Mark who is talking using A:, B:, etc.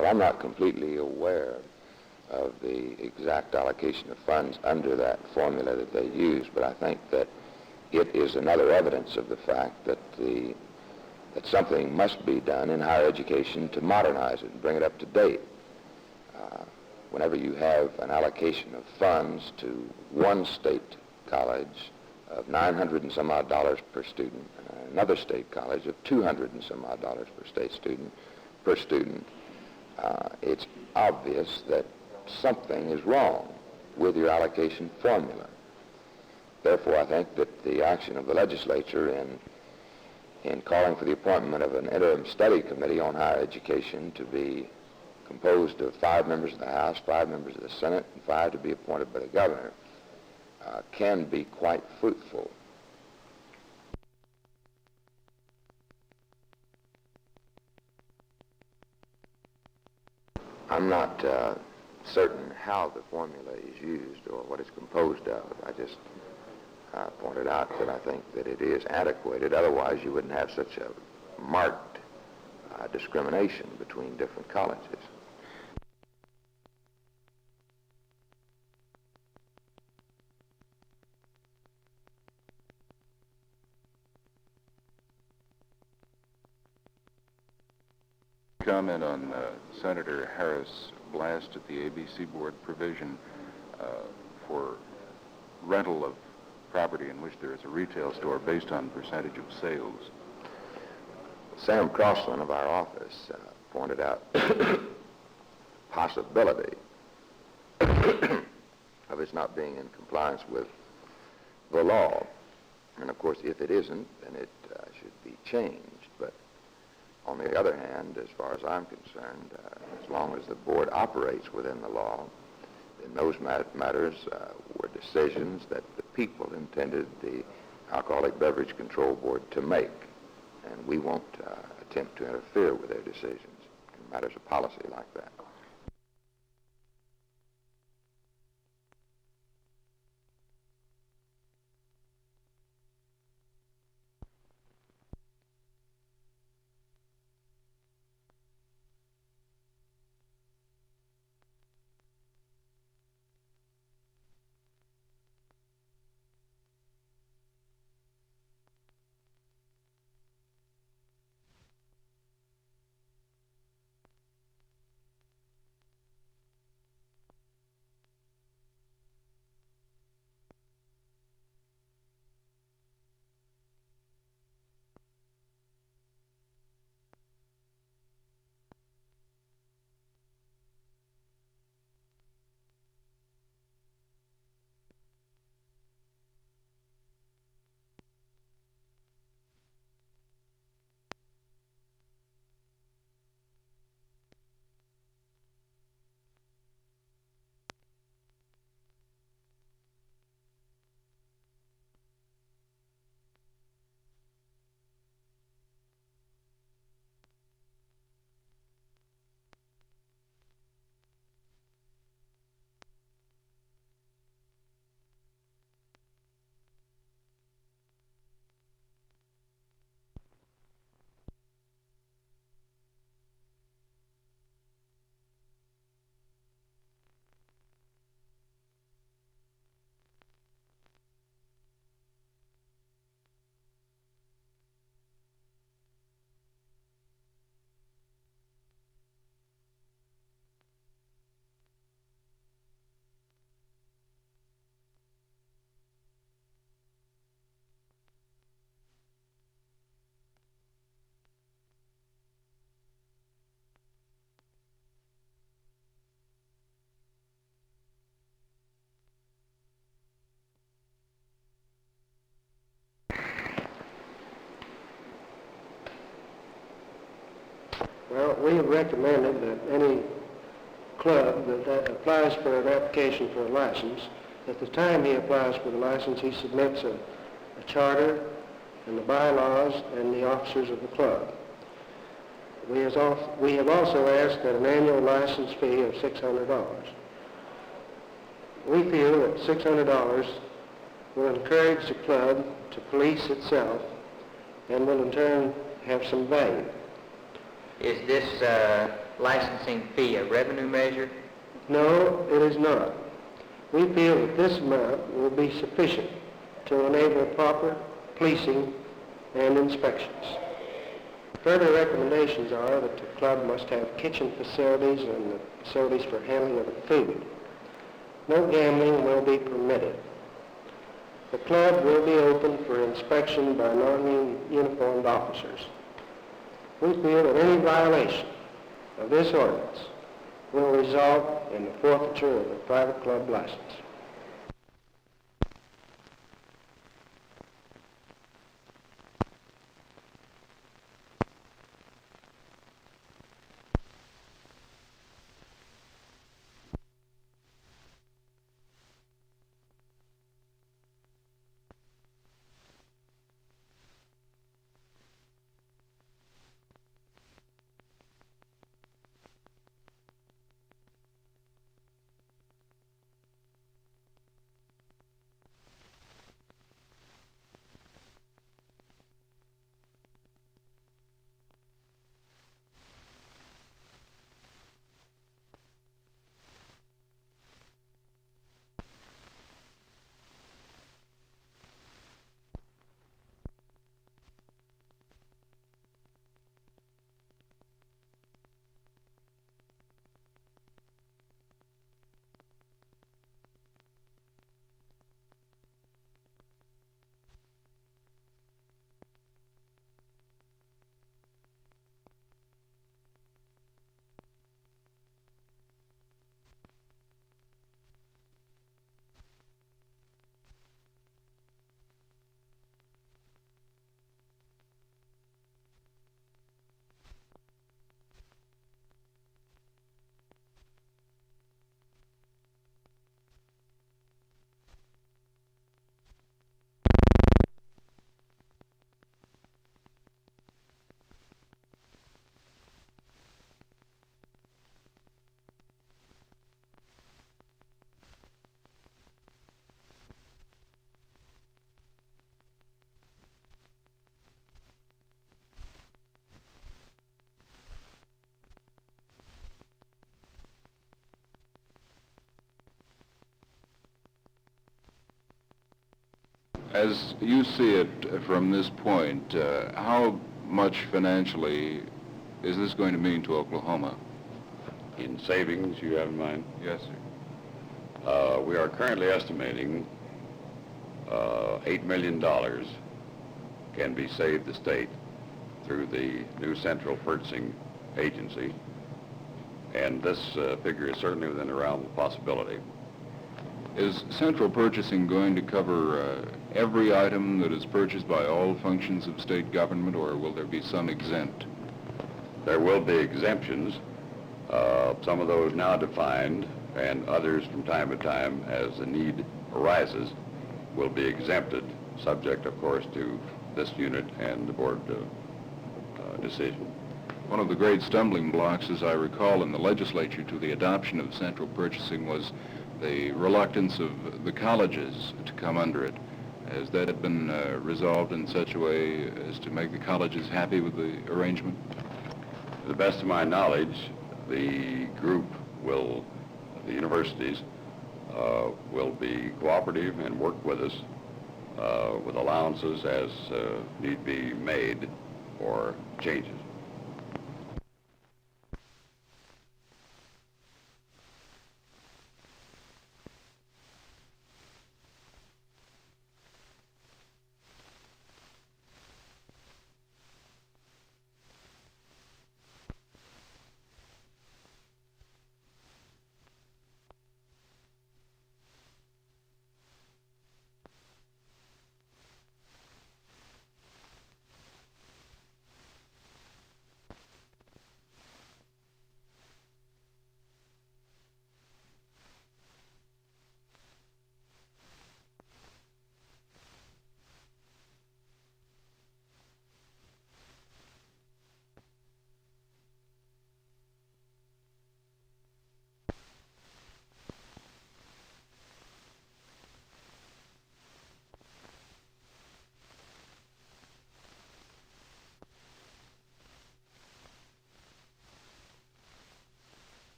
A: Well, I'm not completely aware of the exact allocation of funds under that formula that they use, but I think that it is another evidence of the fact that that something must be done in higher education to modernize it and bring it up to date. Whenever you have an allocation of funds to one state college of $900 and some odd per student, and another state college of $200 and some odd per student, it's obvious that something is wrong with your allocation formula. Therefore, I think that the action of the legislature in calling for the appointment of an interim study committee on higher education to be composed of 5 members of the House, 5 members of the Senate, and 5 to be appointed by the governor, can be quite fruitful. I'm not certain how the formula is used or what it's composed of. I just pointed out that I think that it is antiquated. Otherwise, you wouldn't have such a marked discrimination between different colleges.
B: Comment on Senator Harris' blast at the ABC Board provision for rental of property in which there is a retail store based on percentage of sales.
A: Sam Crossland of our office pointed out possibility of its not being in compliance with the law. And of course, if it isn't, then it should be changed. But on the other hand, as far as I'm concerned, as long as the board operates within the law, then those matters were decisions that the people intended the Alcoholic Beverage Control Board to make. And we won't attempt to interfere with their decisions in matters of policy like that.
C: Well, we have recommended that any club that applies for an application for a license, at the time he applies for the license, he submits a charter and the bylaws and the officers of the club. We have also asked that an annual license fee of $600. We feel that $600 will encourage the club to police itself and will in turn have some value.
D: Is this licensing fee a revenue measure?
C: No, it is not. We feel that this amount will be sufficient to enable proper policing and inspections. Further recommendations are that the club must have kitchen facilities and the facilities for handling of the food. No gambling will be permitted. The club will be open for inspection by non-uniformed officers. We feel that any violation of this ordinance will result in the forfeiture of the private club license.
B: As you see it from this point, how much financially is this going to mean to Oklahoma?
E: In savings you have in mind?
B: Yes, sir.
E: We are currently estimating $8 million can be saved the state through the new central purchasing agency, and this figure is certainly within the realm of possibility.
B: Is central purchasing going to cover every item that is purchased by all functions of state government, or will there be some exempt?
E: There will be exemptions, some of those now defined, and others from time to time, as the need arises, will be exempted, subject, of course, to this unit and the board decision.
B: One of the great stumbling blocks, as I recall, in the legislature to the adoption of central purchasing was the reluctance of the colleges to come under it. Has that been resolved in such a way as to make the colleges happy with the arrangement?
E: To the best of my knowledge, the group will, the universities, will be cooperative and work with us with allowances as need be made or changes.